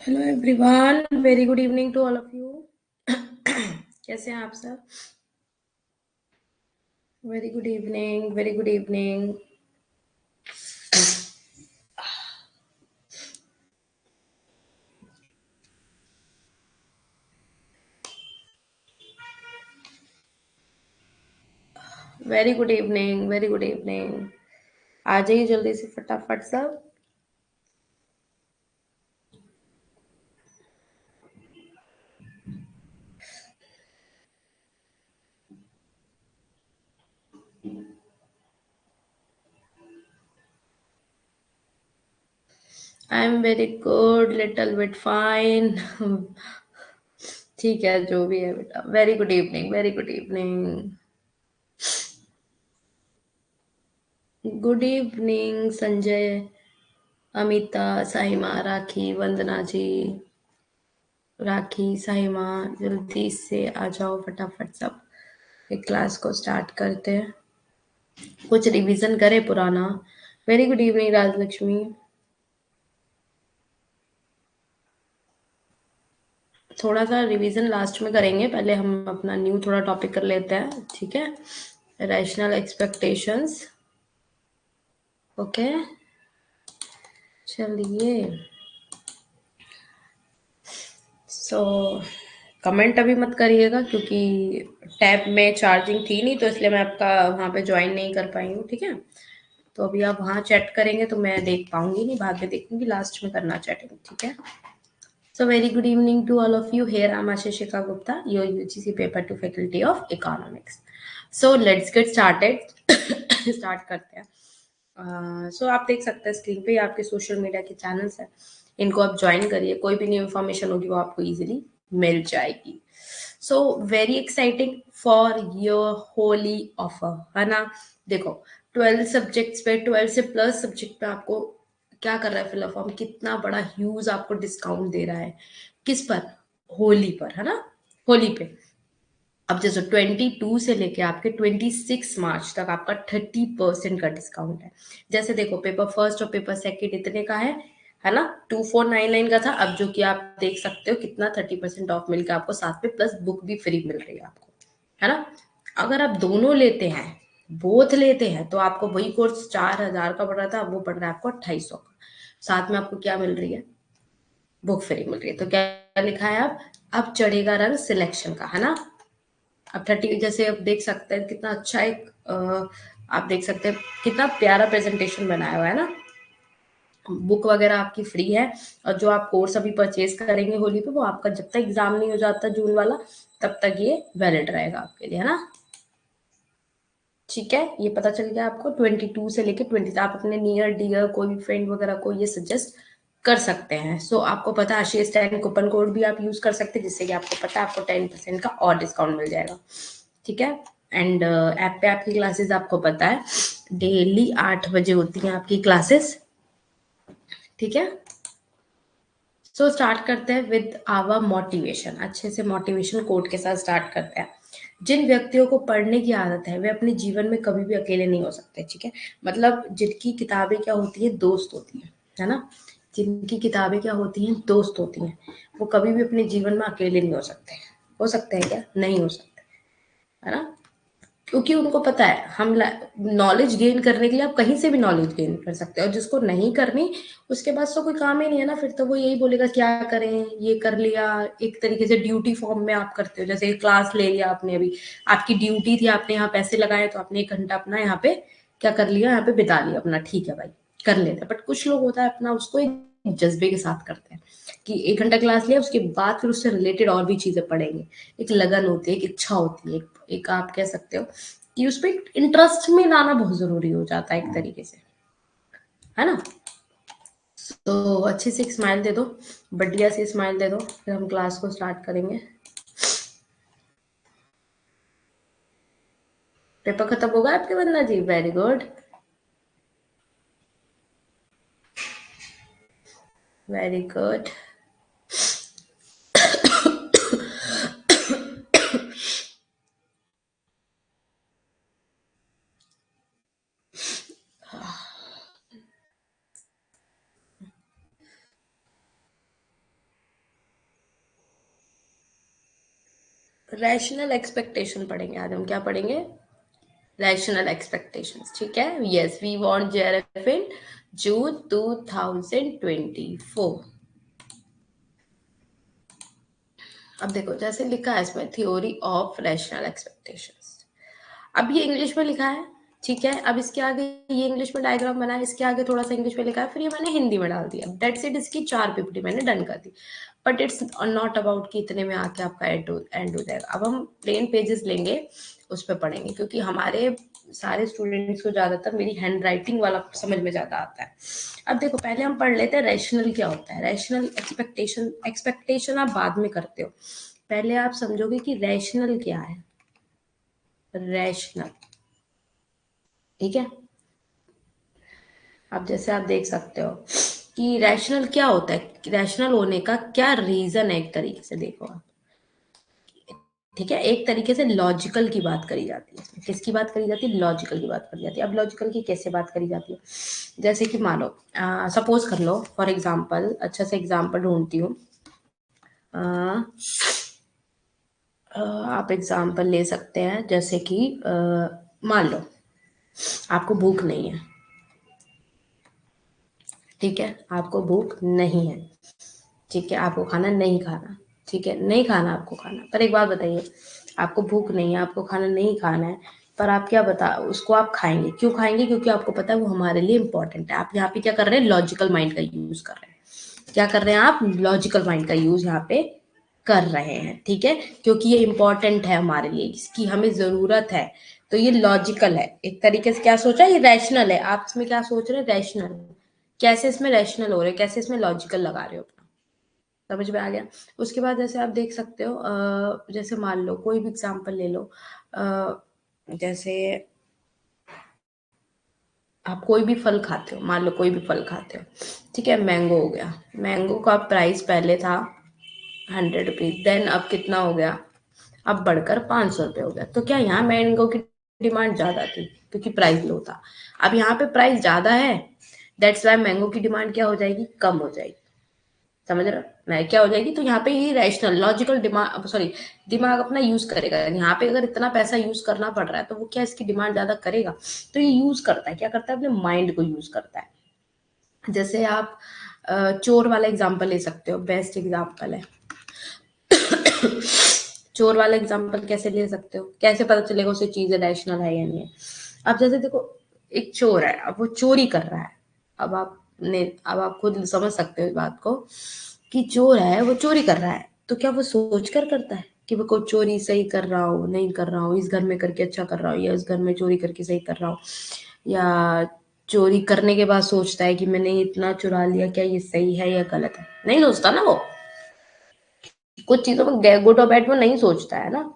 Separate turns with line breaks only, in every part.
Hello everyone, very good evening to all of you. कैसे हैं आप सब? Very good evening, very good evening. Very good evening, very good evening. आ जाइए जल्दी से फटाफट सब। I am very good, little bit fine. ठीक है, जो भी है बेटा। Very good evening, very good evening. Good evening Sanjay, Amita, Sahima, Rakhi, Vandana ji. Rakhi, Sahima, जल्दी से आ जाओ फटाफट सब। एक क्लास को स्टार्ट करते हैं। कुछ रिवीजन करें पुराना। Very good evening Rajalakshmi. थोड़ा सा रिवीजन लास्ट में करेंगे, पहले हम अपना न्यू थोड़ा टॉपिक कर लेते हैं, ठीक है। Rational expectations. ओके, चलिए। सो कमेंट अभी मत करिएगा क्योंकि टैब में चार्जिंग थी नहीं, तो इसलिए मैं आपका वहाँ पे ज्वाइन नहीं कर पाई हूँ, ठीक है। तो अभी आप वहाँ चैट करेंगे तो मैं देख पाऊंगी नहीं, बाद में देखूंगी, लास्ट में करना चैटिंग, ठीक है। So very good evening to all of you. Here I'm Ashishika Gupta, your UGC paper 2 faculty of economics. So let's get started. Start करते हैं। सो आप देख सकते हैं स्क्रीन पे, ये आपके सोशल मीडिया के चैनल्स हैं, इनको आप ज्वाइन करिए। कोई भी न्यू इन्फॉर्मेशन होगी वो आपको इजीली मिल जाएगी। So very exciting for your Holi offer, है ना। देखो, 12 सब्जेक्ट्स पे, 12 से प्लस सब्जेक्ट पे आपको क्या कर रहा है फिलअप फॉर्म, कितना बड़ा ह्यूज आपको डिस्काउंट दे रहा है। किस पर? होली पर, है ना। होली पे अब जैसे 22 से लेके आपके 26 मार्च तक आपका 30% का डिस्काउंट है। जैसे देखो, पेपर फर्स्ट और पेपर सेकंड इतने का है ना, 2499 का था। अब जो कि आप देख सकते हो कितना 30% ऑफ मिल के आपको साथ में, प्लस बुक भी फ्री मिल रही है आपको, है ना। अगर आप दोनों लेते हैं, बोथ लेते हैं, तो आपको वही कोर्स 4000 का पड़ रहा था, अब वो पड़ रहा है आपको 2800 का। साथ में आपको क्या मिल रही है? बुक फ्री मिल रही है। तो क्या लिखा है अब चढ़ेगा रंग सिलेक्शन का, है ना। अब 30, जैसे आप देख सकते हैं कितना अच्छा एक आप देख सकते हैं कितना प्यारा प्रेजेंटेशन बनाया हुआ है ना। बुक वगैरह आपकी फ्री है, और जो आप कोर्स अभी परचेज करेंगे होली पे, वो आपका जब तक एग्जाम नहीं हो जाता जून वाला, तब तक ये वैलिड रहेगा आपके लिए, है ना। ठीक है, ये पता चल गया आपको। 22 से लेके 20 आप अपने नियर डियर कोई भी फ्रेंड वगैरह को ये सजेस्ट कर सकते हैं। सो आपको पता है आशीष 10 कूपन कोड भी आप यूज कर सकते हैं, जिससे कि आपको पता है आपको 10% का और डिस्काउंट मिल जाएगा, ठीक है। एंड ऐप पे आपकी क्लासेस आपको पता है डेली 8 बजे होती हैं आपकी क्लासेस, ठीक है। सो स्टार्ट करते हैं विद आवर मोटिवेशन। अच्छे से मोटिवेशन कोट के साथ स्टार्ट करते हैं। जिन व्यक्तियों को पढ़ने की आदत है वे अपने जीवन में कभी भी अकेले नहीं हो सकते, ठीक है। मतलब जिनकी किताबें क्या होती है, दोस्त होती है ना। जिनकी किताबें क्या होती हैं, दोस्त होती हैं, वो कभी भी अपने जीवन में अकेले नहीं हो सकते। हो सकते हैं क्या? नहीं हो सकते, है ना। क्योंकि उनको पता है हम नॉलेज गेन करने के लिए आप कहीं से भी नॉलेज गेन कर सकते हो, और जिसको नहीं करनी उसके पास तो कोई काम ही नहीं है ना। फिर तो वो यही बोलेगा क्या करें, ये कर लिया, एक तरीके से ड्यूटी फॉर्म में आप करते हो। जैसे क्लास ले लिया आपने, अभी आपकी ड्यूटी थी, आपने यहाँ पैसे लगाए तो आपने 1 घंटा अपना यहाँ पे क्या कर लिया, यहाँ पे बिता लिया अपना, ठीक है भाई, कर लेते। बट कुछ लोग होता है अपना उसको एक जज्बे के साथ करते हैं कि 1 घंटा क्लास लिया, उसके बाद फिर उससे रिलेटेड और भी चीजें पढ़ेंगे। एक लगन होती है, एक इच्छा होती है, एक आप कह सकते हो कि उस पर इंटरेस्ट में लाना बहुत जरूरी हो जाता है एक तरीके से, है ना। तो अच्छे से एक स्माइल दे दो, बढ़िया से स्माइल दे दो, फिर हम क्लास को स्टार्ट करेंगे। पेपर खत्म होगा आपके Vandana ji? Very good, very good. Rational expectation पढ़ेंगे आज हम। क्या पढ़ेंगे? Rational expectations. ठीक है, yes, we want JRF in June 2024। अब देखो, जैसे लिखा है इसमें थ्योरी ऑफ रैशनल एक्सपेक्टेशंस। अब ये इंग्लिश में लिखा है, ठीक है। अब इसके आगे ये इंग्लिश में डायग्राम बना है, इसके आगे थोड़ा सा इंग्लिश में लिखा है, फिर ये मैंने हिंदी में डाल दिया। दैट्स इट, इसकी 4 पीपीटी मैंने डन कर दी। बट इट्स नॉट अबाउट कि इतने में आके आपका एंड हो जाएगा। अब हम प्लेन पेजेस लेंगे, उस पर पढ़ेंगे, क्योंकि हमारे सारे स्टूडेंट्स को ज्यादातर मेरी हैंड राइटिंग वाला समझ में ज्यादा आता है। अब देखो, पहले हम पढ़ लेते हैं रैशनल क्या होता है। रैशनल एक्सपेक्टेशन, एक्सपेक्टेशन आप बाद में करते हो, पहले आप समझोगे कि रैशनल क्या है। रैशनल, ठीक है। अब जैसे आप देख सकते हो कि रैशनल क्या होता है, रैशनल होने का क्या रीजन है, एक तरीके से देखो आप, ठीक है। एक तरीके से लॉजिकल की बात करी जाती है इसमें। किसकी बात करी जाती है? लॉजिकल की बात करी जाती है। अब लॉजिकल की कैसे बात करी जाती है? जैसे कि मान लो, सपोज कर लो फॉर एग्जाम्पल, अच्छा से एग्जाम्पल ढूंढती हूँ। आप एग्जाम्पल ले सकते हैं, जैसे कि मान लो आपको भूख नहीं है, ठीक है। आपको भूख नहीं है, ठीक है। आपको खाना नहीं खाना, ठीक है, नहीं खाना आपको खाना। पर एक बात बताइए, आपको भूख नहीं है, आपको खाना नहीं खाना है, पर आप क्या बता उसको आप खाएंगे। क्यों खाएंगे? क्योंकि आपको पता है वो हमारे लिए इंपॉर्टेंट है। आप यहाँ पे क्या कर रहे हैं? लॉजिकल माइंड का यूज कर रहे हैं। क्या कर रहे हैं आप? लॉजिकल माइंड का यूज यहाँ पे कर रहे हैं, ठीक है। क्योंकि ये इंपॉर्टेंट है हमारे लिए, इसकी हमें जरूरत है, तो ये लॉजिकल है। एक तरीके से क्या सोचा, ये रैशनल है। आप इसमें क्या सोच रहे हैं? रैशनल। कैसे इसमें रैशनल हो रहे हैं, कैसे इसमें लॉजिकल लगा रहे हो अपना। समझ में आ गया? उसके बाद जैसे आप देख सकते हो, जैसे मान लो कोई भी एग्जांपल ले लो, जैसे आप कोई भी फल खाते हो, मान लो कोई भी फल खाते हो, ठीक है। मैंगो हो गया, मैंगो का प्राइस पहले था 100 रुपीज, देन अब कितना हो गया? अब बढ़कर 500 रुपये हो गया। तो क्या यहाँ मैंगो की डिमांड ज्यादा थी क्योंकि प्राइस लो था? अब यहाँ पे प्राइस ज्यादा है, दैट्स वाई मैंगो की डिमांड क्या हो जाएगी? कम हो जाएगी। समझ रहे हो? मैं क्या हो जाएगी? तो यहाँ पे ये रैशनल लॉजिकल दिमाग, सॉरी, दिमाग अपना यूज करेगा। यहाँ पे अगर इतना पैसा यूज करना पड़ रहा है तो वो क्या इसकी डिमांड ज्यादा करेगा? तो ये यूज करता है, क्या करता है? अपने माइंड को यूज करता है। जैसे आप चोर वाला एग्जाम्पल ले सकते हो, बेस्ट एग्जाम्पल है। चोर वाला एग्जाम्पल कैसे ले सकते हो? कैसे पता चलेगा उसे चीज रैशनल है या नहीं है? अब जैसे देखो, एक चोर है, अब वो चोरी कर रहा है। अब आप खुद समझ सकते हो इस बात को कि चोर है, वो चोरी कर रहा है, तो क्या वो सोच कर करता है कि वो कोई चोरी सही कर रहा हो, नहीं कर रहा हो, इस घर में करके अच्छा कर रहा हो, या इस घर में चोरी करके सही कर रहा हो, या चोरी करने के बाद सोचता है कि मैंने इतना चुरा लिया, क्या ये सही है या गलत है? नहीं सोचता ना वो। कुछ चीजों में गुड और बैड वो नहीं सोचता है ना।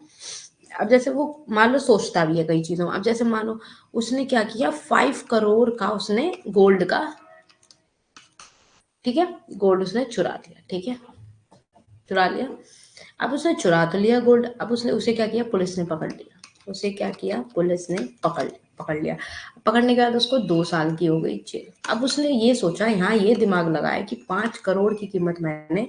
अब जैसे वो मान लो सोचता भी है कई चीजों में। अब जैसे मानो उसने क्या किया, 5 करोड़ का उसने गोल्ड का, ठीक है, गोल्ड उसने चुरा लिया, ठीक है, चुरा लिया। अब उसने चुरा तो लिया गोल्ड, अब उसने उसे क्या किया? पुलिस ने पकड़ लिया। उसे क्या किया? पुलिस ने पकड़ लिया। पकड़ने के बाद उसको 2 साल की हो गई जेल। अब उसने ये सोचा, यहाँ ये दिमाग लगाया कि 5 करोड़ की कीमत मैंने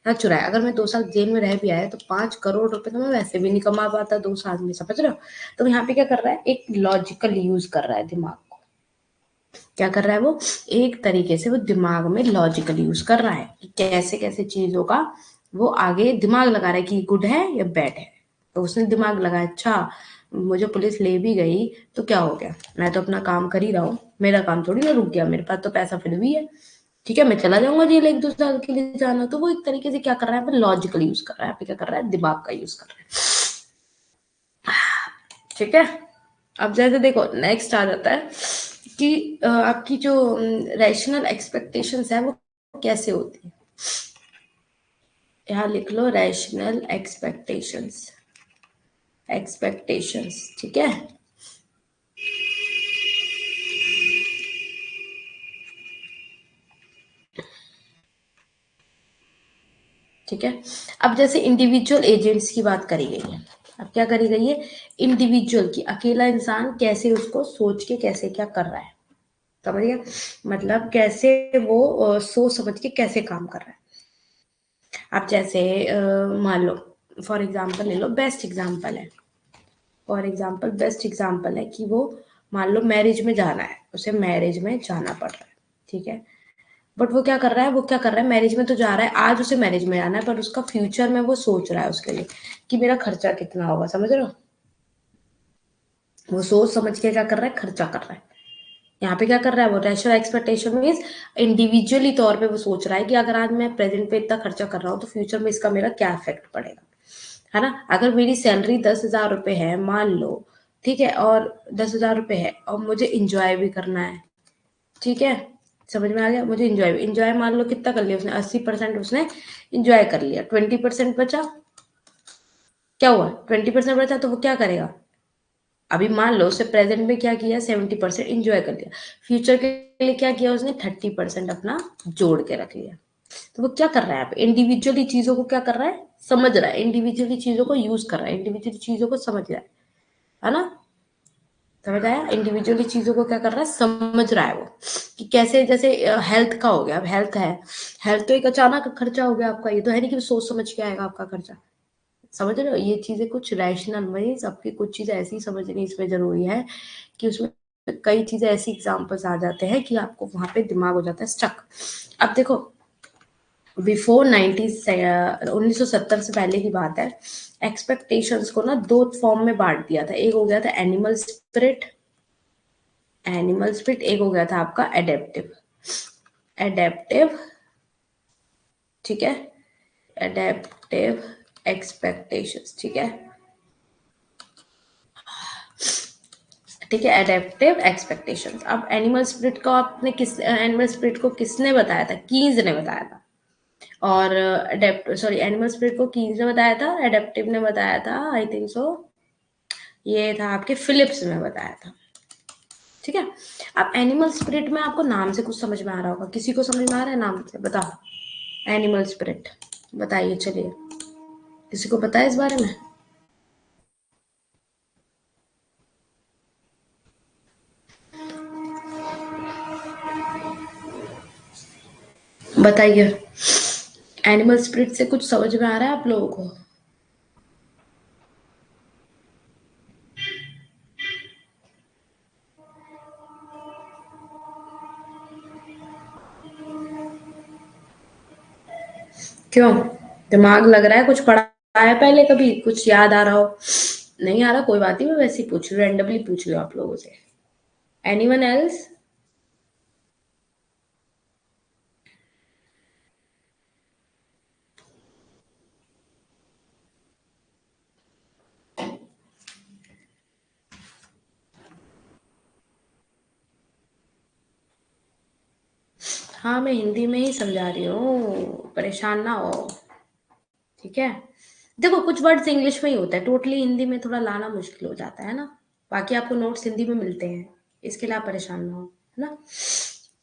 यहाँ चुराया, अगर मैं 2 साल जेल में रह भी आया तो 5 करोड़ रुपए तो मैं वैसे भी नहीं कमा पाता 2 साल में। समझ रहे हो? तो यहाँ पे क्या कर रहा है? एक लॉजिकल यूज कर रहा है दिमाग को। क्या कर रहा है वो? एक तरीके से वो दिमाग में लॉजिकल यूज कर रहा है कि कैसे कैसे चीजों का वो आगे दिमाग लगा रहा है कि गुड है या बैड है। तो उसने दिमाग लगाया, अच्छा मुझे पुलिस ले भी गई तो क्या हो गया, मैं तो अपना काम कर ही रहा हूँ, मेरा काम थोड़ी ना रुक गया, मेरे पास तो पैसा फिर भी है, ठीक है, मैं चला जाऊंगा जेल 1-2 साल के लिए जाना। तो वो एक तरीके से क्या कर रहा है? लॉजिकल यूज कर रहा है। क्या कर रहा है? दिमाग का यूज कर रहा है, ठीक है। अब जैसे देखो नेक्स्ट आ जाता है कि आपकी जो रैशनल एक्सपेक्टेशंस है वो कैसे होती है। यहाँ लिख लो रैशनल एक्सपेक्टेशंस, एक्सपेक्टेशंस, ठीक है। ठीक है। अब जैसे इंडिविजुअल एजेंट्स की बात करी गई है। अब क्या करी गई है? इंडिविजुअल की, अकेला इंसान कैसे उसको सोच के कैसे क्या कर रहा है। समझ गया? मतलब कैसे वो सोच समझ के कैसे काम कर रहा है। आप जैसे मान लो फॉर एग्जाम्पल ले लो, बेस्ट एग्जाम्पल है, फॉर एग्जाम्पल बेस्ट एग्जाम्पल है कि वो मान लो मैरिज में जाना है, उसे मैरिज में जाना पड़ रहा है, ठीक है, बट वो क्या कर रहा है, मैरिज में तो जा रहा है, आज उसे मैरिज में जाना है, पर उसका फ्यूचर में वो सोच रहा है उसके लिए कि मेरा खर्चा कितना होगा, समझ रहे हो, वो सोच समझ के क्या कर रहा है, खर्चा कर रहा है। यहाँ पे क्या कर रहा है वो, रैशनल एक्सपेक्टेशन मीन्स इंडिविजुअली तौर पे वो सोच रहा है कि अगर आज मैं प्रेजेंट पे इतना खर्चा कर रहा हूँ तो फ्यूचर में इसका मेरा क्या इफेक्ट पड़ेगा, है ना। अगर मेरी सैलरी 10,000 रुपये है मान लो, ठीक है, और 10,000 रुपये है और मुझे इंजॉय भी करना है, ठीक है, समझ में आ गया, मुझे इंजॉय मान लो कितना कर लिया उसने, 80% उसने इंजॉय कर लिया, 20% बचा, क्या हुआ, 20% बचा, तो वो क्या करेगा, अभी मान लो उसने प्रेजेंट में क्या किया, 70% इंजॉय कर लिया, फ्यूचर के लिए क्या किया उसने, 30% अपना जोड़ के रख लिया। तो वो क्या कर रहा है, आप इंडिविजुअली चीजों को क्या कर रहा है, समझ रहा है, इंडिविजुअली चीजों को यूज कर रहा है, इंडिविजुअली चीजों को समझ रहा है ना, समझ आया, इंडिविजुअली चीजों को क्या कर रहा है, समझ रहा है वो, कि कैसे, जैसे हेल्थ का हो गया, अब हेल्थ है, हेल्थ तो एक अचानक खर्चा हो गया आपका, ये तो है नहीं कि सोच समझ के आएगा आपका खर्चा, समझ रहे हो, ये चीजें कुछ रैशनल में सबकी कुछ चीजें ऐसी समझनी इसमें जरूरी है कि उसमें कई चीजें ऐसी एग्जाम्पल्स आ जाते हैं कि आपको वहां पे दिमाग हो जाता है स्टक। अब देखो बिफोर 1970 से पहले की बात है, एक्सपेक्टेशंस को ना दो फॉर्म में बांट दिया था, एक हो गया था एनिमल स्पिरिट, एक हो गया था आपका एडेप्टिव, एडेप्टिव, ठीक है, एडेप्टिव एक्सपेक्टेशंस, ठीक है, ठीक है, एडेप्टिव एक्सपेक्टेशंस। अब एनिमल स्पिरिट को किसने बताया था, कीन्स ने बताया था, और एनिमल स्पिरिट को कीन्स ने बताया था, एडेप्टिव ने बताया था आई थिंक सो, ये था आपके फिलिप्स ने बताया था, ठीक है। अब एनिमल स्पिरिट में आपको नाम से कुछ समझ में आ रहा होगा, किसी को समझ में आ रहा है नाम से, बताओ, एनिमल स्पिरिट, बताइए, चलिए, किसी को पता है इस बारे में, बताइए, एनिमल स्पिरिट से कुछ समझ में आ रहा है आप लोगों को, क्यों, दिमाग लग रहा है, कुछ पढ़ा है पहले, कभी कुछ याद आ रहा हो, नहीं आ रहा कोई बात नहीं, मैं वैसे ही पूछ रही हूँ, रैंडमली पूछ रही हूँ आप लोगों से, एनीवन एल्स, हाँ मैं हिंदी में ही समझा रही हूँ, परेशान ना हो, ठीक है, देखो कुछ वर्ड्स इंग्लिश में ही होता है, टोटली हिंदी में थोड़ा लाना मुश्किल हो जाता है ना, बाकी आपको नोट्स हिंदी में मिलते हैं, इसके लिए आप परेशान ना हो, है ना।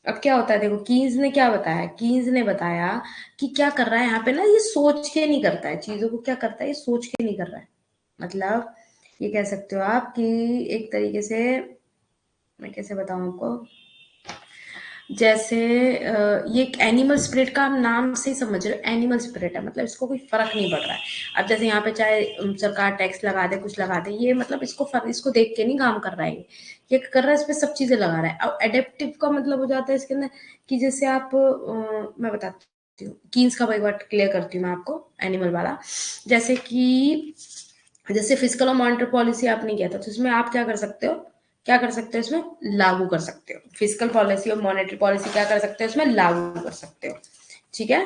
अब क्या होता है, देखो कीन्स ने क्या बताया, कीन्स ने बताया कि क्या कर रहा है यहाँ पे ना, ये सोच के नहीं करता है चीजों को, क्या करता है, ये सोच के नहीं कर रहा है, मतलब ये कह सकते हो आप कि एक तरीके से, मैं कैसे बताऊं आपको, जैसे ये एक एनिमल स्पिरिट का हम नाम से ही समझ रहे हो, एनिमल स्पिरिट है, मतलब इसको कोई फर्क नहीं पड़ रहा है, अब जैसे यहाँ पे चाहे सरकार टैक्स लगा दे, कुछ लगा दे, ये मतलब इसको देख के नहीं काम कर रहा है, ये कर रहा है, इस पे सब चीजें लगा रहा है। अब एडेप्टिव का मतलब हो जाता है इसके अंदर कि जैसे आप मैं बताती हूँ, कीन्स का एक बार क्लियर करती हूँ मैं आपको, एनिमल वाला, जैसे कि जैसे फिजिकल और मॉनेटरी पॉलिसी आपने किया था, तो इसमें आप क्या कर सकते हो, क्या कर सकते हो इसमें लागू कर सकते हो, फिजिकल पॉलिसी और मॉनेटरी पॉलिसी क्या कर सकते हो इसमें लागू कर सकते हो, ठीक है।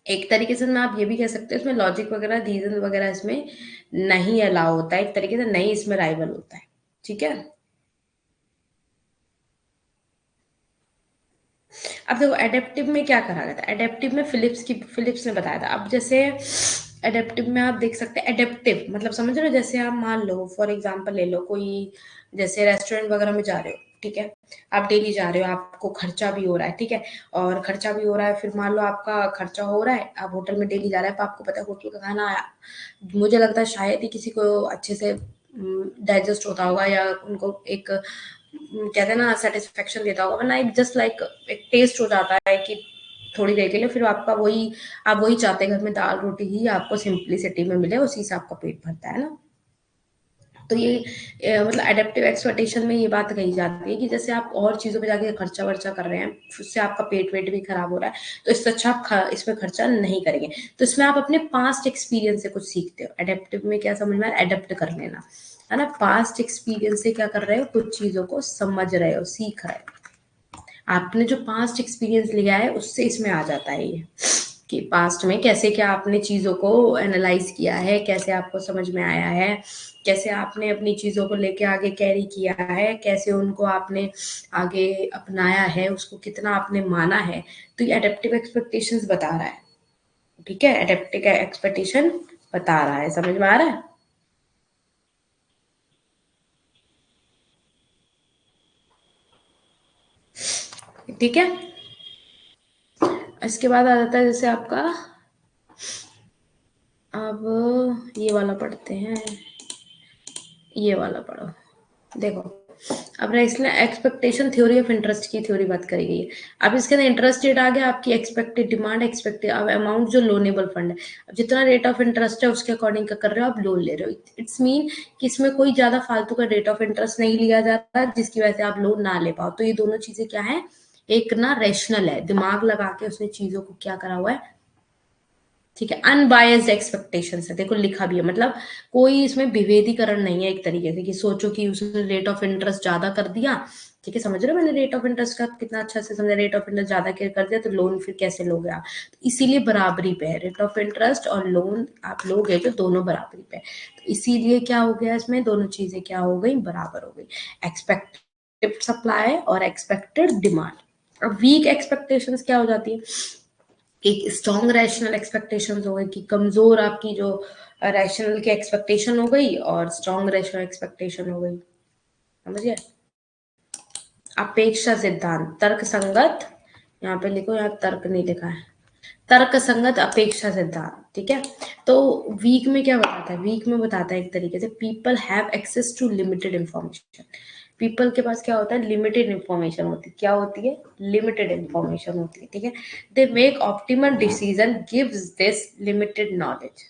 एक तरीके से ना आप ये भी कह सकते हो इसमें लॉजिक वगैरह रीजन वगैरह इसमें नहीं अलाउ होता है, एक तरीके से नहीं इसमें राइवल होता है, ठीक है। अब देखो एडेप्टिव में क्या करा गया था, एडेप्टिव में फिलिप्स ने बताया था, अब जैसे एडेप्टिव में आप देख सकते हैं, एडेप्टिव मतलब समझ रहे हो, जैसे आप मान लो फॉर एग्जांपल ले लो कोई, जैसे रेस्टोरेंट वगैरह में जा रहे हो, ठीक है, आप डेली जा रहे हो, आपको खर्चा भी हो रहा है, ठीक है, और खर्चा भी हो रहा है, फिर मान लो आपका खर्चा हो रहा है, आप होटल में डेली जा रहे हैं, तो आपको पता है होटल का खाना आया, मुझे लगता है शायद ही किसी को अच्छे से डाइजेस्ट होता होगा, या उनको एक कहते हैं ना सेटिस्फेक्शन देता होगा, वरना एक जस्ट लाइक एक टेस्ट हो जाता है कि थोड़ी देर के लिए, फिर आपका वही, आप वही चाहते हैं घर में दाल रोटी ही आपको सिंपलिसिटी में मिले, उसी से आपका पेट भरता है ना। तो ये मतलब एडेप्टिव एक्सपेक्टेशन में ये बात कही जाती है कि जैसे आप और चीज़ों पे जाके खर्चा वर्चा कर रहे हैं, उससे आपका पेट वेट भी खराब हो रहा है, तो इससे अच्छा आप इसमें खर्चा नहीं करेंगे। तो इसमें आप अपने पास्ट एक्सपीरियंस से कुछ सीखते हो। एडेप्टिव में क्या समझ में आया? एडेप्ट कर लेना, है ना। पास्ट एक्सपीरियंस से क्या कर रहे हो? कुछ चीज़ों को समझ रहे हो, सीख रहे हो। आपने जो पास्ट एक्सपीरियंस लिया है उससे इसमें आ जाता है ये, कि पास्ट में कैसे क्या आपने चीज़ों को एनालाइज किया है, कैसे आपको समझ में आया है, कैसे आपने अपनी चीज़ों को लेके आगे कैरी किया है, कैसे उनको आपने आगे अपनाया है, उसको कितना आपने माना है। तो ये एडेप्टिव एक्सपेक्टेशंस बता रहा है, ठीक है। एडेप्टिव एक्सपेक्टेशन बता रहा है, समझ में आ रहा है? ठीक है। इसके बाद आ जाता है जैसे आपका, अब ये वाला पढ़ते हैं, ये वाला पढ़ो। देखो, अब इसमें एक्सपेक्टेशन थ्योरी ऑफ इंटरेस्ट की थ्योरी बात करी गई है। अब इसके अंदर इंटरेस्ट रेट आ गया, आपकी एक्सपेक्टेड डिमांड, एक्सपेक्टेड अब अमाउंट जो लोनेबल फंड है। अब जितना रेट ऑफ इंटरेस्ट है उसके अकॉर्डिंग क्या कर रहे हो, आप लोन ले रहे हो। इट्स मीन कि इसमें कोई ज्यादा फालतू का रेट ऑफ इंटरेस्ट नहीं लिया जाता जिसकी वजह से आप लोन ना ले पाओ। तो ये दोनों चीजें क्या है, एक ना रैशनल है, दिमाग लगा के उसने चीजों को क्या करा हुआ है, ठीक है। अनबायस्ड एक्सपेक्टेशंस है, देखो लिखा भी है, मतलब कोई इसमें विभेदीकरण नहीं है एक तरीके से, कि सोचो कि उसने रेट ऑफ इंटरेस्ट ज्यादा कर दिया, ठीक है, समझ रहे हो मैंने रेट ऑफ इंटरेस्ट का कितना अच्छा से समझा, रेट ऑफ इंटरेस्ट ज्यादा कर दिया तो लोन फिर कैसे लोगे आप। तो इसीलिए बराबरी पे है, रेट ऑफ इंटरेस्ट और लोन आप लोग है जो दोनों बराबरी पे है। तो इसीलिए क्या हो गया, इसमें दोनों चीजें क्या हो गई, बराबर हो गई। एक्सपेक्टेड सप्लाई और एक्सपेक्टेड डिमांड। अब वीक एक्सपेक्टेशंस क्या हो जाती है, एक स्ट्रॉन्ग रैशनल एक्सपेक्टेशंस हो गई, कि कमजोर आपकी जो रैशनल की एक्सपेक्टेशन हो गई और स्ट्रॉन्ग रैशनल एक्सपेक्टेशन हो गई, समझिए। अपेक्षा सिद्धांत, तर्क संगत, यहाँ पे लिखो, यहाँ तर्क नहीं लिखा है, तर्क संगत अपेक्षा सिद्धांत, ठीक है। तो वीक में क्या बताता है, वीक में बताता है एक तरीके से, people have access to limited information. People के पास क्या होता है, लिमिटेड इंफॉर्मेशन होती है। क्या होती है, लिमिटेड इंफॉर्मेशन होती है, ठीक है। They make optimal decision gives this limited knowledge.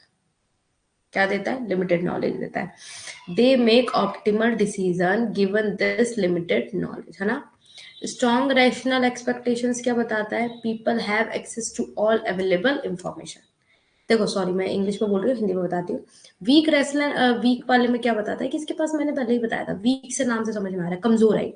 क्या देता है, लिमिटेड नॉलेज देता है। They make optimal decision given this limited knowledge, है ना। स्ट्रॉन्ग रैशनल एक्सपेक्टेशंस क्या बताता है, people have access to all available information. देखो सॉरी, मैं इंग्लिश में बोल रही हूँ, हिंदी में बताती हूँ। वीक रैशनल, वीक वाले में क्या बताता है कि इसके पास, मैंने पहले ही बताया था, वीक से नाम से समझ में आ रहा है कमजोर है।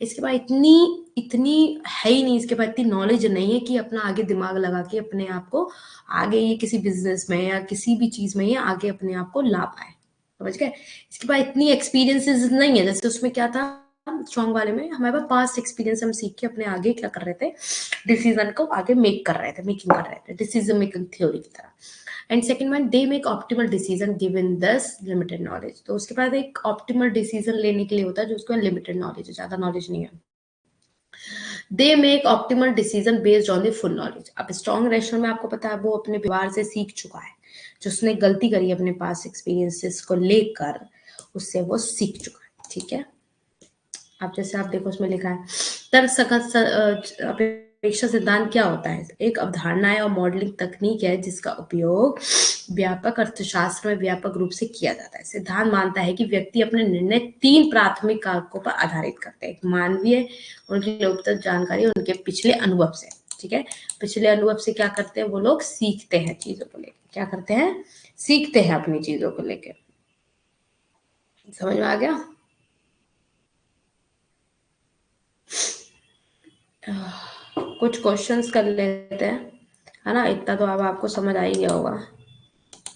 इसके पास इतनी इतनी है ही नहीं, इसके पास इतनी नॉलेज नहीं है कि अपना आगे दिमाग लगा के अपने आप को आगे ये किसी बिजनेस में या किसी भी चीज में ये आगे अपने आप को ला पाए, समझ गए। इसके पास इतनी एक्सपीरियंसेस नहीं है, जैसे उसमें क्या था स्ट्रॉन्ग वाले में, हमारे पास पास्ट एक्सपीरियंस, हम सीख के अपने आगे क्या कर रहे थे, डिसीजन को आगे मेक कर रहे थे, मेकिंग कर रहे थे, डिसीजन मेकिंग थ्योरी की तरह। And second one, they make optimal decision given दस लिमिटेड नॉलेज। तो उसके बाद एक ऑप्टिमल डिसीजन लेने के लिए होता है जो उसको लिमिटेड नॉलेज है, ज्यादा नॉलेज नहीं है। They make optimal decision based on the full knowledge. अब स्ट्रॉन्ग रैशनल में आपको पता है वो अपने व्यवहार से सीख चुका है, जो उसने गलती करी अपने पास एक्सपीरियंसेस को लेकर, उससे वो सीख चुका है, ठीक है। अब जैसे आप देखो उसमें लिखा है, तर्क सकत अपेक्षा सिद्धांत क्या होता है, एक अवधारणा है और मॉडलिंग तकनीक है जिसका उपयोग व्यापक अर्थशास्त्र में व्यापक रूप से किया जाता है। सिद्धांत मानता है कि व्यक्ति अपने निर्णय तीन प्राथमिक कारकों पर आधारित करते हैं, मानवीय, उनकी उपलब्ध जानकारी, उनके पिछले अनुभव से, ठीक है। पिछले अनुभव से क्या करते हैं वो लोग, सीखते हैं चीजों को लेकर, क्या करते हैं, सीखते हैं अपनी चीजों को लेकर। समझ में आ गया। कुछ क्वेश्चंस कर लेते हैं, है ना। इतना तो अब आपको समझ आ ही गया होगा,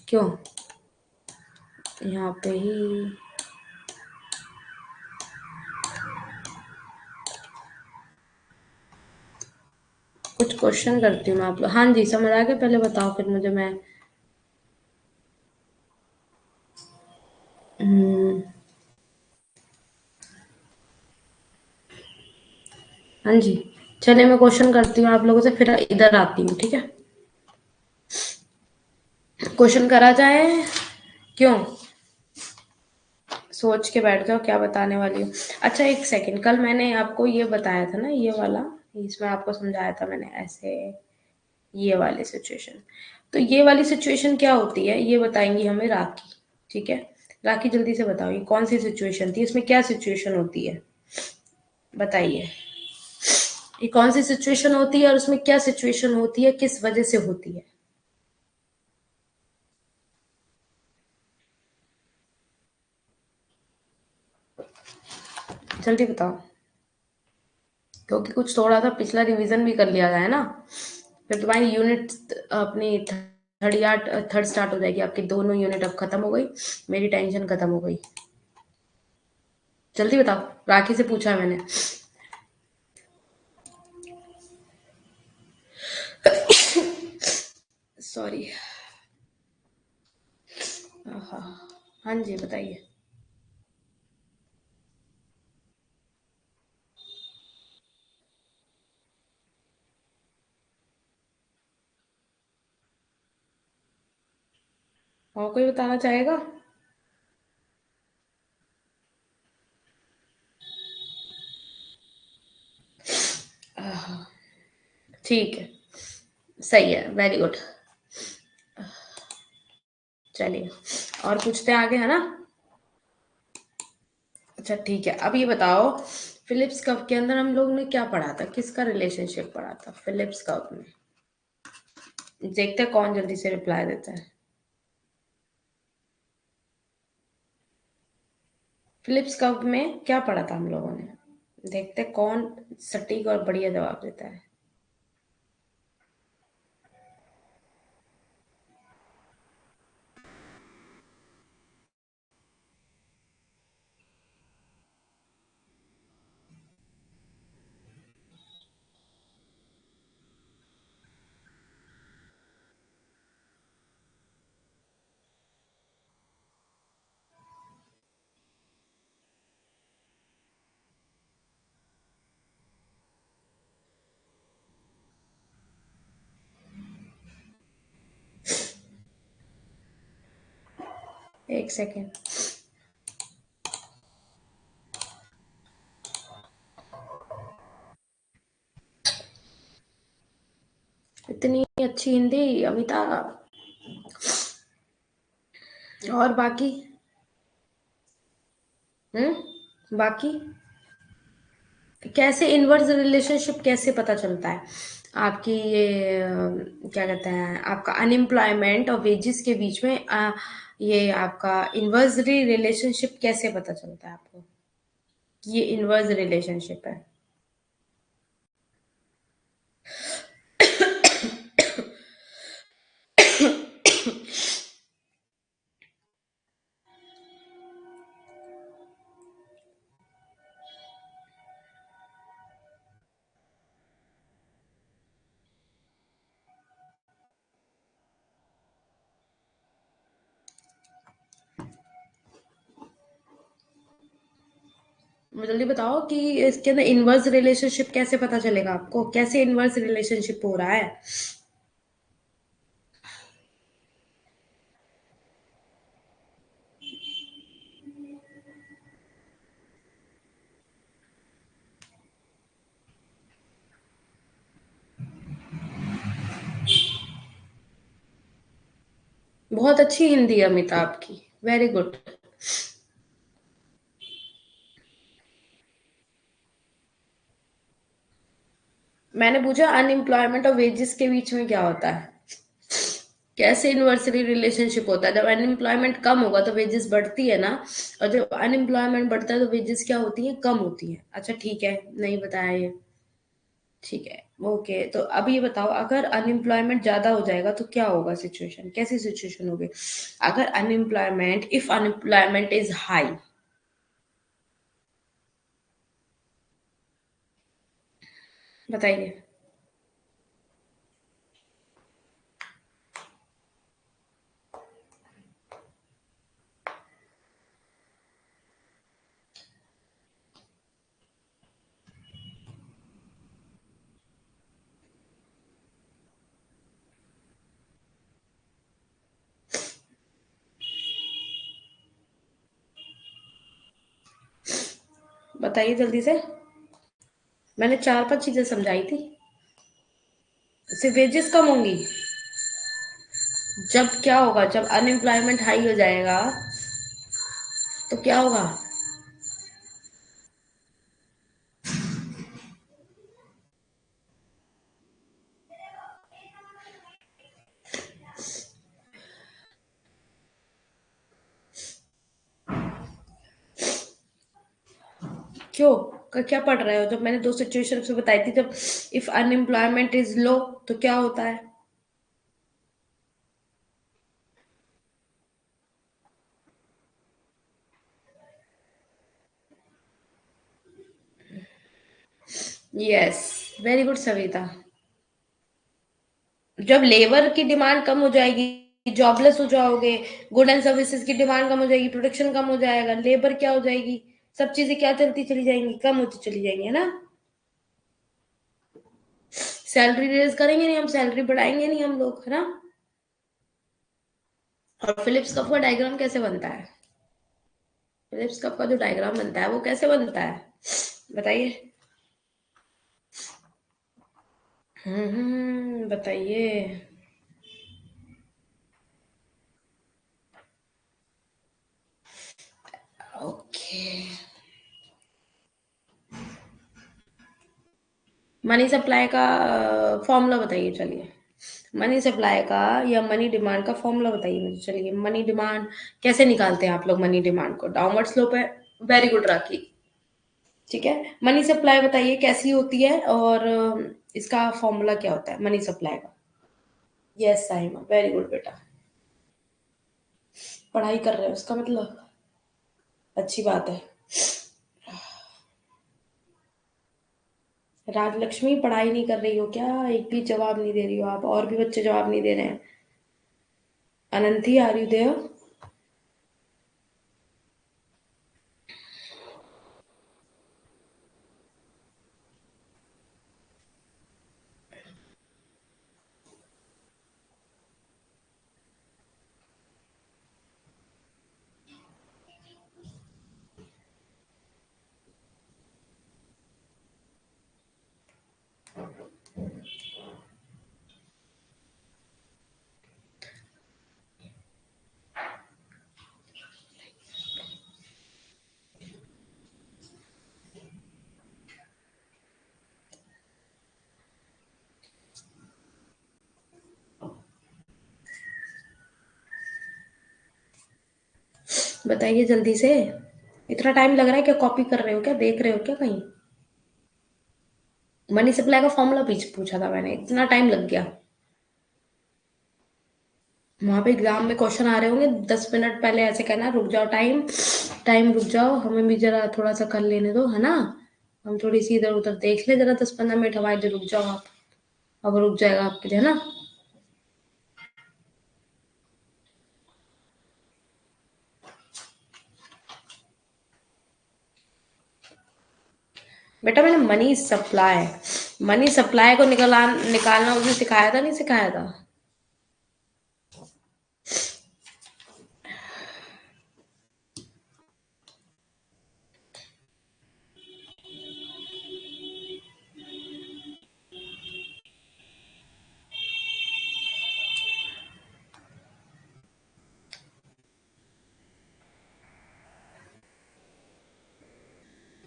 क्यों, यहाँ पे ही कुछ क्वेश्चन करती हूँ मैं आप लोग। हाँ जी, समझ आ गया, पहले बताओ फिर मुझे, मैं हम्म, हाँ जी, चलिए मैं क्वेश्चन करती हूँ आप लोगों से, फिर इधर आती हूँ, ठीक है। क्वेश्चन करा जाए, क्यों, सोच के बैठ जाओ क्या बताने वाली हूँ। अच्छा एक सेकंड, कल मैंने आपको ये बताया था ना, ये वाला, इसमें आपको समझाया था मैंने ऐसे, ये वाली सिचुएशन। तो ये वाली सिचुएशन क्या होती है ये बताएंगी हमें राखी। ठीक है, राखी जल्दी से बताओ ये कौन सी सिचुएशन थी, इसमें क्या सिचुएशन होती है, बताइए। ये कौन सी सिचुएशन होती है और उसमें क्या सिचुएशन होती है, किस वजह से होती है? जल्दी बताओ, क्योंकि कुछ थोड़ा सा पिछला रिवीजन भी कर लिया है ना, फिर तुम्हारी यूनिट अपनी थर्ड यार्ड थर्ड स्टार्ट हो जाएगी, आपकी दोनों यूनिट अब खत्म हो गई, मेरी टेंशन खत्म हो गई। जल्दी बताओ, राखी से पूछा है मैंने। सॉरी। हाँ, हाँ जी बताइए। और कोई बताना चाहेगा? ठीक है, सही है, वेरी गुड। चलिए, और पूछते हैं आगे, है ना? अच्छा ठीक है, अब ये बताओ, फिलिप्स कप के अंदर हम लोग ने क्या पढ़ा था, किसका रिलेशनशिप पढ़ा था फिलिप्स कप में? देखते हैं कौन जल्दी से रिप्लाई देता है। फिलिप्स कप में क्या पढ़ा था हम लोगों ने? देखते हैं कौन सटीक और बढ़िया जवाब देता है। एक सेकेंड। इतनी अच्छी हिंदी अमिताभ। और बाकी? बाकी कैसे इनवर्स रिलेशनशिप कैसे पता चलता है आपकी ये क्या कहते हैं, आपका अनएम्प्लॉयमेंट और वेजेस के बीच में ये आपका इन्वर्सली रिलेशनशिप कैसे पता चलता है आपको? ये इनवर्स रिलेशनशिप है। मुझे जल्दी बताओ कि इसके अंदर इनवर्स रिलेशनशिप कैसे पता चलेगा आपको, कैसे इनवर्स रिलेशनशिप हो रहा है? बहुत अच्छी हिंदी है अमिताभ की, वेरी गुड। मैंने पूछा अनएम्प्लॉयमेंट और वेजेस के बीच में क्या होता है, कैसे इन्वर्सली रिलेशनशिप होता है? जब अनएम्प्लॉयमेंट कम होगा तो वेजेस बढ़ती है ना, और जब अनएम्प्लॉयमेंट बढ़ता है तो वेजेस क्या होती है, कम होती है। अच्छा ठीक है, नहीं बताया ये, ठीक है। ओके, तो अब ये बताओ, अगर अनएम्प्लॉयमेंट ज्यादा हो जाएगा तो क्या होगा, सिचुएशन कैसी सिचुएशन होगी? अगर unemployment, if unemployment is high, बताइए। बताइए जल्दी से, मैंने चार पांच चीजें समझाई थी। सिर्फ वेजेस कम होंगी? जब क्या होगा, जब अनएम्प्लॉयमेंट हाई हो जाएगा तो क्या होगा? क्यों? क्या पढ़ रहे हो? जब मैंने दो सिचुएशन में बताई थी, जब इफ अनएम्प्लॉयमेंट इज लो तो क्या होता है? Yes, very good Savita. जब लेबर की डिमांड कम हो जाएगी, जॉबलेस हो जाओगे, गुड एंड सर्विसेज की डिमांड कम हो जाएगी, प्रोडक्शन कम हो जाएगा, लेबर क्या हो जाएगी, सब चीजें क्या चलती चली जाएंगी, कम होती चली जाएंगी, है ना? सैलरी रेज करेंगे नहीं हम, सैलरी बढ़ाएंगे नहीं हम लोग, है ना? और फिलिप्स कप का डायग्राम कैसे बनता है? फिलिप्स कप का जो डायग्राम बनता है वो कैसे बनता है, बताइए। बताइए। ओके। मनी सप्लाई का फॉर्मूला बताइए, चलिए। मनी सप्लाई का या मनी डिमांड का फॉर्मूला बताइए मुझे, चलिए। मनी डिमांड कैसे निकालते हैं आप लोग? मनी डिमांड को डाउनवर्ड स्लोप है। वेरी गुड राखी। ठीक है, मनी सप्लाई बताइए कैसी होती है, और इसका फॉर्मूला क्या होता है मनी सप्लाई का? यस साइमा, वेरी गुड बेटा। पढ़ाई कर रहे हो उसका मतलब, अच्छी बात है। राजलक्ष्मी पढ़ाई नहीं कर रही हो क्या? एक भी जवाब नहीं दे रही हो आप, और भी बच्चे जवाब नहीं दे रहे हैं। अनंती, आर यू देयर? बताइए जल्दी से। इतना टाइम लग रहा है क्या? कॉपी कर रहे हो क्या? देख रहे हो क्या कहीं? मनी सप्लाई का फॉर्मूला पूछा था मैंने, इतना टाइम लग गया। वहां पे एग्जाम में क्वेश्चन आ रहे होंगे, 10 मिनट पहले ऐसे कहना, रुक जाओ, टाइम टाइम रुक जाओ, हमें भी जरा थोड़ा सा कर लेने दो, है ना? हम थोड़ी सी इधर उधर देख ले जरा, 10-15 मिनट हमारे लिए रुक जाओ आप। अब रुक जाएगा आपके लिए, है ना? बेटा मैंने मनी सप्लाई को निकालना उस दिन सिखाया था, नहीं सिखाया था?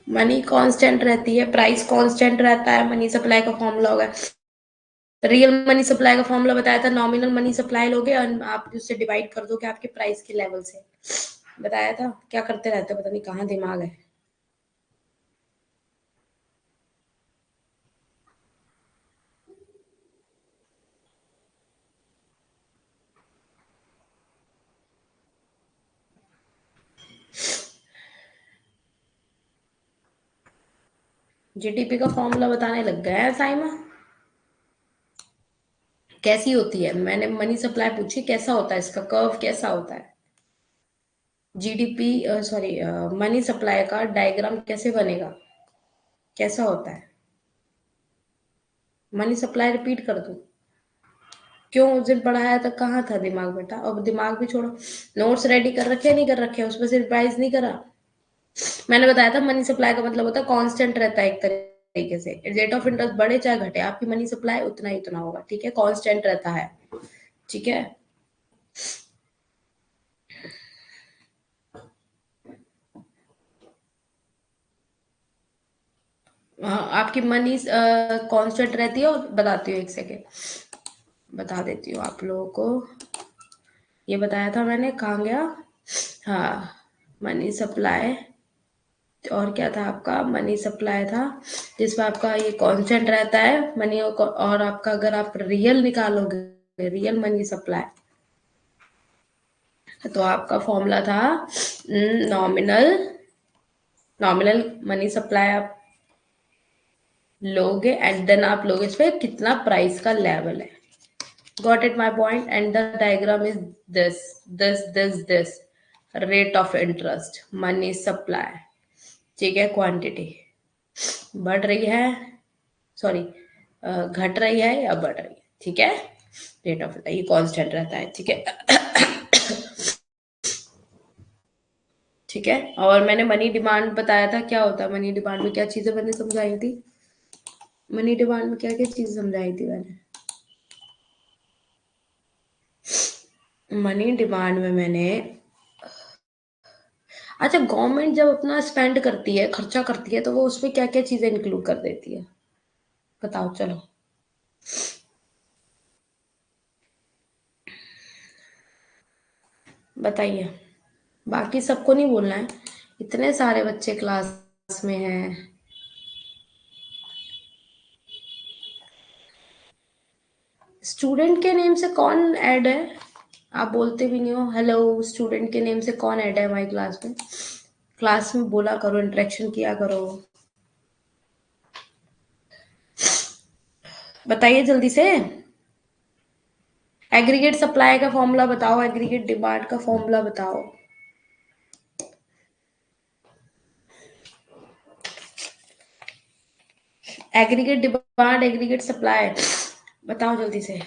मनी कांस्टेंट रहती है, प्राइस कांस्टेंट रहता है, मनी सप्लाई का फॉर्मूला होगा। रियल मनी सप्लाई का फॉर्मूला बताया था, नॉमिनल मनी सप्लाई लोगे और आप उससे डिवाइड कर दोगे आपके प्राइस के लेवल से। बताया था, क्या करते रहते हो, पता नहीं कहाँ दिमाग है। जीडीपी का फॉर्मूला बताने लग गया है साइमा। कैसी होती है? मैंने मनी सप्लाई पूछी, कैसा होता है इसका कर्व, कैसा होता है? जीडीपी, सॉरी, मनी सप्लाई का डायग्राम कैसे बनेगा, कैसा होता है? मनी सप्लाई रिपीट कर दूं? क्यों, उस दिन पढ़ाया था, कहाँ था दिमाग बेटा? अब दिमाग भी छोड़ो। नोट्स रेडी कर रखे नहीं कर रखे, उसमें से रिवाइज नहीं करा? मैंने बताया था मनी सप्लाई का मतलब होता है कांस्टेंट रहता है एक तरह तरीके से, रेट ऑफ इंटरेस्ट बढ़े चाहे घटे, आपकी मनी सप्लाई उतना ही उतना होगा, ठीक है, कांस्टेंट रहता है, ठीक है। हाँ, आपकी मनी कांस्टेंट रहती है, और बताती हूँ, एक सेकेंड बता देती हूँ आप लोगों को। ये बताया था मैंने, कहाँ गया, हाँ, मनी सप्लाई, और क्या था आपका, मनी सप्लाई था, जिसमें आपका ये कांस्टेंट रहता है मनी, और आपका अगर आप रियल निकालोगे, रियल मनी सप्लाई, तो आपका फॉर्मूला था नॉमिनल, नॉमिनल मनी सप्लाई आप लोगे, एंड देन आप लोगे इस पे कितना प्राइस का लेवल है। Got it my point, and the diagram is this, this rate of interest, money supply, ठीक है, क्वांटिटी बढ़ रही है, सॉरी, घट रही है या बढ़ रही है, ठीक है, रेट ऑफ, ये कांस्टेंट रहता है, ठीक है। ठीक है, और मैंने मनी डिमांड बताया था, क्या होता है मनी डिमांड में, क्या चीजें मैंने समझाई थी, मनी डिमांड में क्या क्या चीज समझाई थी मैंने, मनी डिमांड में मैंने, अच्छा, गवर्नमेंट जब अपना स्पेंड करती है, खर्चा करती है, तो वो उसमें क्या क्या चीजें इंक्लूड कर देती है, बताओ चलो। बताइए, बाकी सबको नहीं बोलना है, इतने सारे बच्चे क्लास में हैं। स्टूडेंट के नेम से कौन ऐड है, आप बोलते भी नहीं हो हेलो, स्टूडेंट के नेम से कौन ऐड है हमारी क्लास में, क्लास में बोला करो, इंटरेक्शन किया करो, बताइए जल्दी से। एग्रीगेट सप्लाई का फॉर्मूला बताओ, एग्रीगेट डिमांड का फॉर्मूला बताओ। एग्रीगेट डिमांड, एग्रीगेट सप्लाई, बताओ जल्दी से।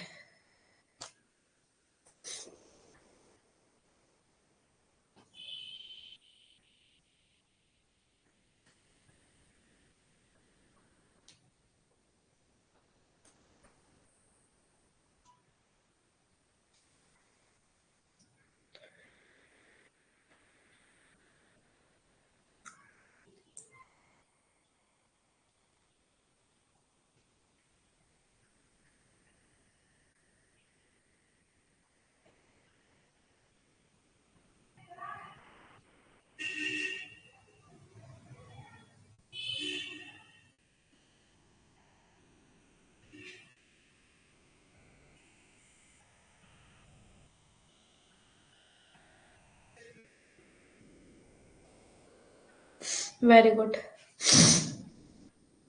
Very good,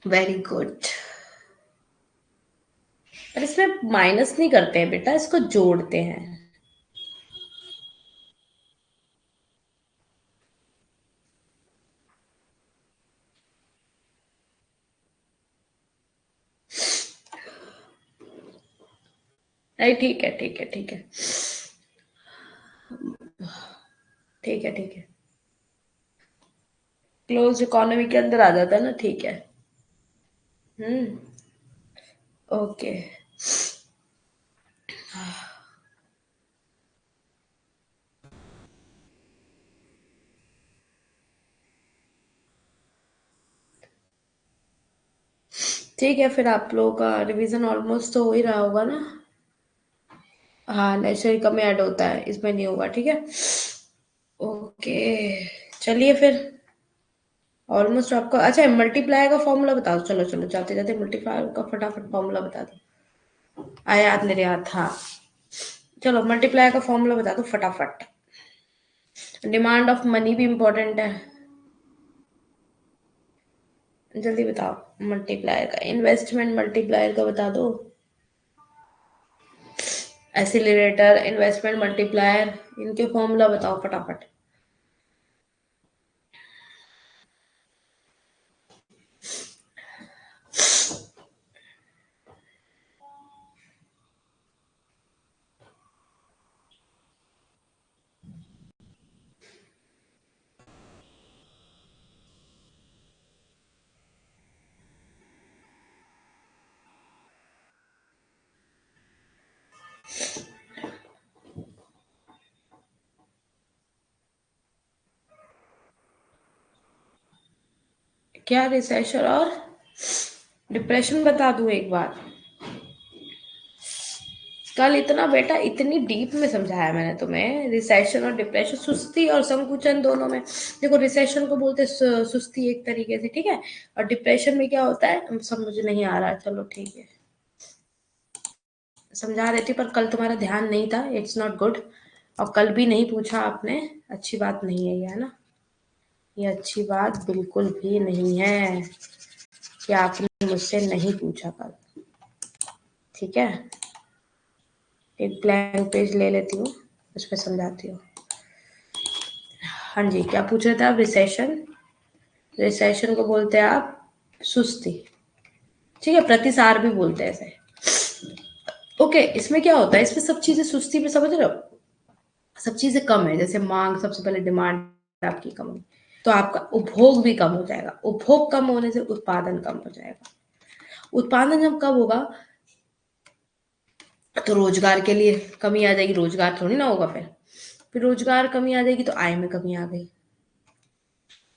very good. पर इसमें माइनस नहीं करते हैं बेटा, इसको जोड़ते हैं। नहीं, ठीक है, ठीक है, ठीक है, ठीक है, ठीक है, क्लोज इकोनॉमी के अंदर आ जाता है ना, ठीक है। हम्म, ओके, ठीक है, फिर आप लोगों का रिवीजन ऑलमोस्ट तो हो ही रहा होगा ना। हाँ, नेचुरल कम ऐड होता है, इसमें नहीं होगा, ठीक है, ओके, चलिए फिर, ऑलमोस्ट आपका, अच्छा, मल्टीप्लाई का फॉर्मूला बताओ, चलो चलो, जाते जाते मल्टीप्लाई का फटाफट फॉर्मूला बता दो, आया याद, मेरे याद था, चलो मल्टीप्लाई का फॉर्मूला बता दो फटाफट, डिमांड ऑफ मनी भी इम्पोर्टेंट है, जल्दी बताओ, मल्टीप्लायर का, इन्वेस्टमेंट मल्टीप्लायर का बता दो, एसिलरेटर, इन्वेस्टमेंट मल्टीप्लायर, इनके फॉर्मूला बताओ फटाफट। क्या रिसेशन और डिप्रेशन बता दूं एक बार? कल इतना बेटा इतनी डीप में समझाया मैंने तुम्हें, रिसेशन और डिप्रेशन, सुस्ती और संकुचन दोनों में। देखो रिसेशन को बोलते सुस्ती एक तरीके से, ठीक है, और डिप्रेशन में क्या होता है समझ नहीं आ रहा, चलो ठीक है समझा रही थी, पर कल तुम्हारा ध्यान नहीं था, इट्स नॉट गुड। और कल भी नहीं पूछा आपने, अच्छी बात नहीं है ये, है ना, ये अच्छी बात बिल्कुल भी नहीं है कि आपने मुझसे नहीं पूछा कल, ठीक है। एक ब्लैंक पेज ले लेती हूँ, उस पर समझाती हूँ। हाँ जी, क्या पूछ रहे थे आप? रिसेशन, रिसेशन को बोलते हैं आप सुस्ती, ठीक है, प्रतिसार भी बोलते हैं ऐसे। ओके, इसमें क्या होता है, इसमें सब चीजें सुस्ती में समझ रहे हो, सब चीजें कम है, जैसे मांग, सबसे पहले डिमांड आपकी कम है, तो आपका उपभोग भी कम हो जाएगा, उपभोग कम होने से उत्पादन कम हो जाएगा। उत्पादन जब कम होगा तो रोजगार के लिए कमी आ जाएगी, रोजगार थोड़ी ना होगा, फिर रोजगार कमी आ जाएगी तो आय में कमी आ गई,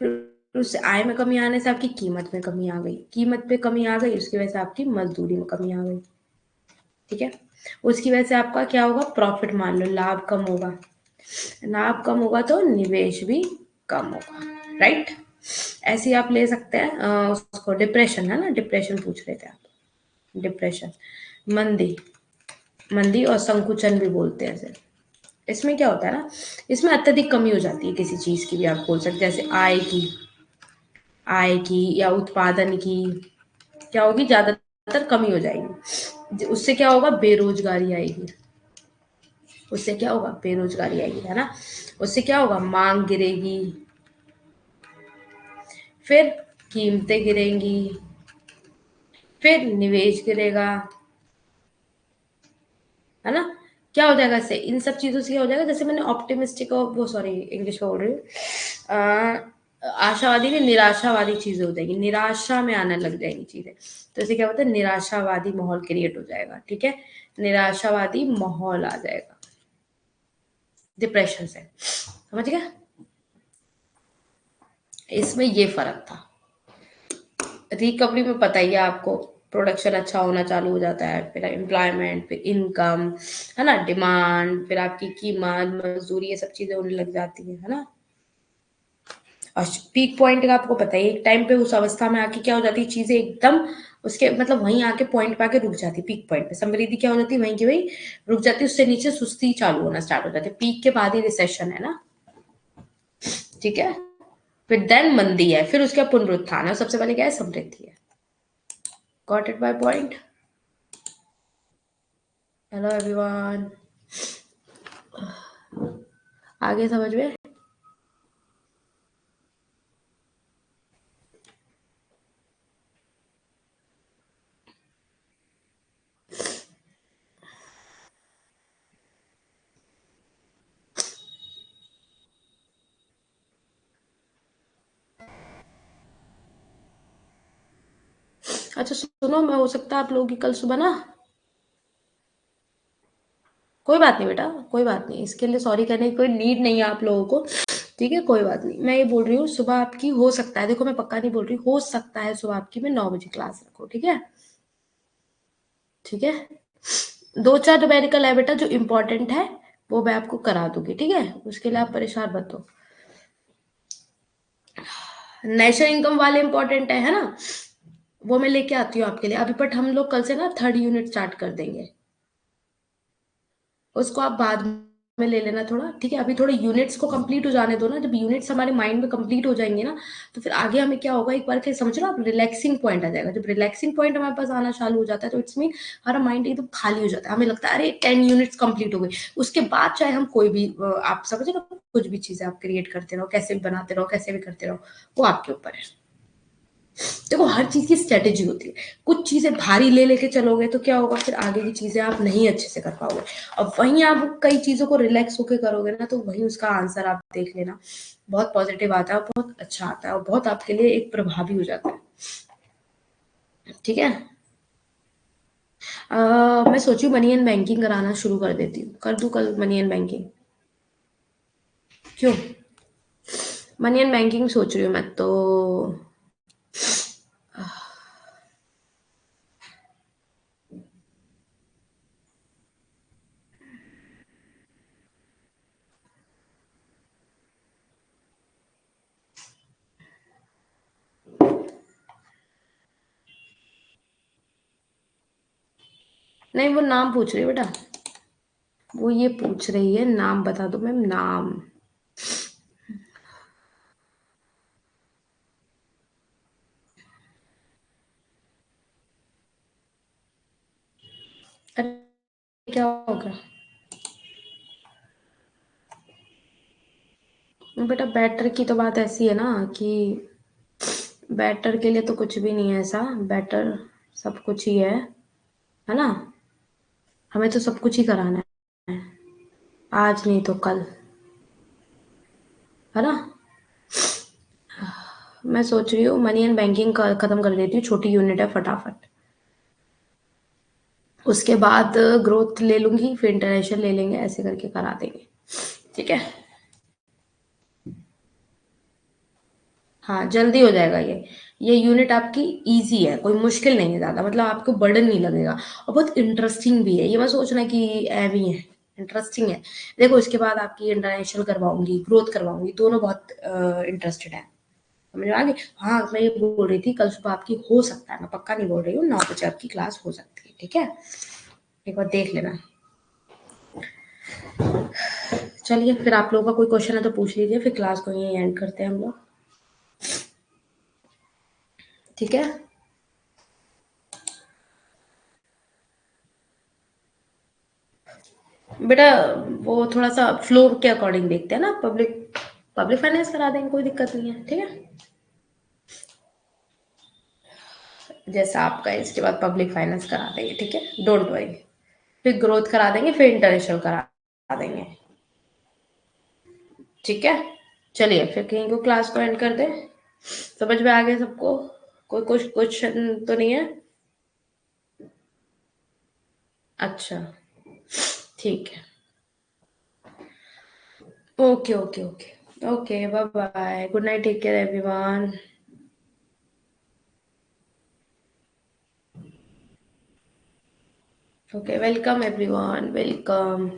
फिर उससे आय में कमी आने से आपकी कीमत में कमी आ गई, कीमत पे कमी आ गई, उसकी वजह से आपकी मजदूरी में कमी आ गई, ठीक है। उसकी वजह से आपका क्या होगा, प्रॉफिट मान लो, लाभ कम होगा, लाभ कम होगा तो निवेश भी कम होगा, राइट। ऐसे ही आप ले सकते हैं उसको, डिप्रेशन है ना, डिप्रेशन पूछ रहे थे आप, डिप्रेशन, मंदी, मंदी और संकुचन भी बोलते हैं इसे। इसमें क्या होता है ना, इसमें अत्यधिक कमी हो जाती है किसी चीज की भी, आप बोल सकते हैं, जैसे आय की, आय की या उत्पादन की क्या होगी, ज्यादातर कमी हो जाएगी, उससे क्या होगा, बेरोजगारी आएगी, उससे क्या होगा, बेरोजगारी आएगी, है ना, उससे क्या होगा, मांग गिरेगी, फिर कीमतें गिरेंगी, फिर निवेश गिरेगा, है ना। क्या हो जाएगा इससे, इन सब चीजों से क्या हो जाएगा, जैसे मैंने ऑप्टिमिस्टिक और वो, सॉरी इंग्लिश में बोल रही हूँ, आशावादी नहीं, निराशावादी चीजें हो जाएगी, निराशा में आने लग जाएगी चीजें, तो इसे क्या होता है, निराशावादी माहौल क्रिएट हो जाएगा, ठीक है, निराशावादी माहौल आ जाएगा डिप्रेशन से, समझ गया, इसमें ये फर्क था। रिकवरी में पता ही है आपको, प्रोडक्शन अच्छा होना चालू हो जाता है, फिर एम्प्लॉयमेंट, फिर इनकम, है ना, डिमांड, फिर आपकी कीमत, मजदूरी, ये सब चीजें होने लग जाती है ना। और पीक पॉइंट का आपको पता है, एक टाइम पे उस अवस्था में आके क्या हो जाती है, चीजें एकदम उसके मतलब वहीं आके पॉइंट पे आके रुक जाती है, पीक पॉइंट पे समृद्धि क्या हो जाती है, वहीं की वहीं रुक जाती है, उससे नीचे सुस्ती चालू होना स्टार्ट हो जाती है, पीक के बाद ही रिसेशन है ना, ठीक है। फिर देन मंदी है, फिर उसका पुनरुत्थान है, सबसे पहले क्या है, समृद्धि है। Got it my point? Hello everyone, आगे समझ में? अच्छा सुनो, मैं हो सकता है आप लोगों की कल सुबह ना, कोई बात नहीं बेटा, कोई बात नहीं, इसके लिए सॉरी कहने की कोई नीड नहीं है आप लोगों को, ठीक है, कोई बात नहीं। मैं ये बोल रही हूँ सुबह आपकी हो सकता है, देखो मैं पक्का नहीं बोल रही, हो सकता है सुबह आपकी मैं 9 बजे क्लास रखो, ठीक है, ठीक है। दो चार न्यूमेरिकल है बेटा जो इम्पोर्टेंट है, वो मैं आपको करा दूंगी, ठीक है, उसके लिए आप परेशान मत हो। नेशनल इनकम वाले इम्पोर्टेंट है ना, वो मैं लेके आती हूँ आपके लिए अभी, बट हम लोग कल से ना थर्ड यूनिट स्टार्ट कर देंगे, उसको आप बाद में ले लेना थोड़ा, ठीक है, अभी थोड़े यूनिट्स को कंप्लीट हो जाने दो ना, जब यूनिट्स हमारे माइंड में कंप्लीट हो जाएंगे ना, तो फिर आगे हमें क्या होगा, एक बार फिर समझ लो आप, रिलैक्सिंग पॉइंट आ जाएगा, जब रिलैक्सिंग पॉइंट हमारे पास आना चालू हो जाता है तो इट्स मीन हमारा माइंड एकदम खाली हो जाता है, हमें लगता है अरे 10 यूनिट्स कंप्लीट हो गई, उसके बाद चाहे हम कोई भी आप समझ लो कुछ भी चीजें आप क्रिएट करते रहो, कैसे भी बनाते रहो, कैसे भी करते रहो, वो आपके ऊपर है। देखो हर चीज की स्ट्रेटेजी होती है, कुछ चीजें भारी ले लेके चलोगे तो क्या होगा, फिर आगे की चीजें आप नहीं अच्छे से कर पाओगे, और वहीं आप कई चीजों को रिलैक्स होके करोगे ना, तो वही उसका आंसर आप देख लेना, बहुत पॉजिटिव आता है, बहुत अच्छा आता है, और बहुत आपके लिए एक प्रभावी हो जाता है, ठीक है। मैं सोची मनी एंड बैंकिंग कराना शुरू कर देती हूँ, कर दूं कल मनी एंड बैंकिंग? क्यों? मनी एंड बैंकिंग सोच रही हूँ मैं तो, नहीं, वो नाम पूछ रही है बेटा। वो ये पूछ रही है, नाम बता दो मैम, नाम। अरे क्या हो गया बेटा? बैटर की तो बात ऐसी है ना कि बैटर के लिए तो कुछ भी नहीं है ऐसा। बैटर सब कुछ ही है ना? हमें तो सब कुछ ही कराना है, आज नहीं तो कल, है ना? मैं सोच रही हूँ मनी एंड बैंकिंग का खत्म कर देती हूँ, छोटी यूनिट है फटाफट। उसके बाद ग्रोथ ले लूंगी, फिर इंटरनेशनल ले लेंगे, ऐसे करके करा देंगे। ठीक है। हाँ, जल्दी हो जाएगा ये यूनिट आपकी इजी है, कोई मुश्किल नहीं है ज़्यादा, मतलब आपको बर्डन नहीं लगेगा, और बहुत इंटरेस्टिंग भी है। ये मत सोचना कि ऐवी है, इंटरेस्टिंग है। देखो, इसके बाद आपकी इंटरनेशनल करवाऊंगी, ग्रोथ करवाऊंगी, दोनों बहुत इंटरेस्टेड है। समझ में आ गई? हाँ, मैं ये बोल रही थी, कल सुबह आपकी हो सकता है, मैं पक्का नहीं बोल रही हूँ, 9 बजे आपकी क्लास हो सकती है। ठीक है, एक बार देख लेना। चलिए, फिर आप लोगों का कोई क्वेश्चन है तो पूछ लीजिए, फिर क्लास को यहीं एंड करते हैं हम लोग। ठीक है बेटा, वो थोड़ा सा फ्लो के अकॉर्डिंग देखते हैं ना। पब्लिक पब्लिक फाइनेंस करा देंगे, कोई दिक्कत नहीं है। ठीक है, जैसा आपका है, इसके बाद पब्लिक फाइनेंस करा देंगे। ठीक है, डोंट वरी। फिर ग्रोथ करा देंगे, फिर इंटरनेशनल करा देंगे। ठीक है, चलिए फिर कहीं को क्लास को एंड कर दे। समझ में आ गया सबको? कोई कुछ क्वेश्चन तो नहीं है? अच्छा, ठीक है। Okay okay okay okay, bye bye, good night, take care everyone. Okay, welcome everyone, welcome.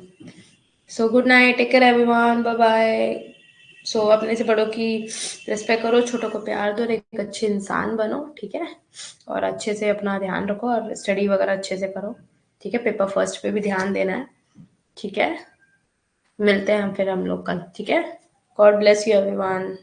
So good night, take care everyone, bye bye. So अपने से बड़ों की रिस्पेक्ट करो, छोटों को प्यार दो, और एक अच्छे इंसान बनो। ठीक है, और अच्छे से अपना ध्यान रखो, और स्टडी वगैरह अच्छे से करो। ठीक है, पेपर फर्स्ट पे भी ध्यान देना है। ठीक है, मिलते हैं हम फिर हम लोग कल। ठीक है, गॉड ब्लेस यू एवरीवन।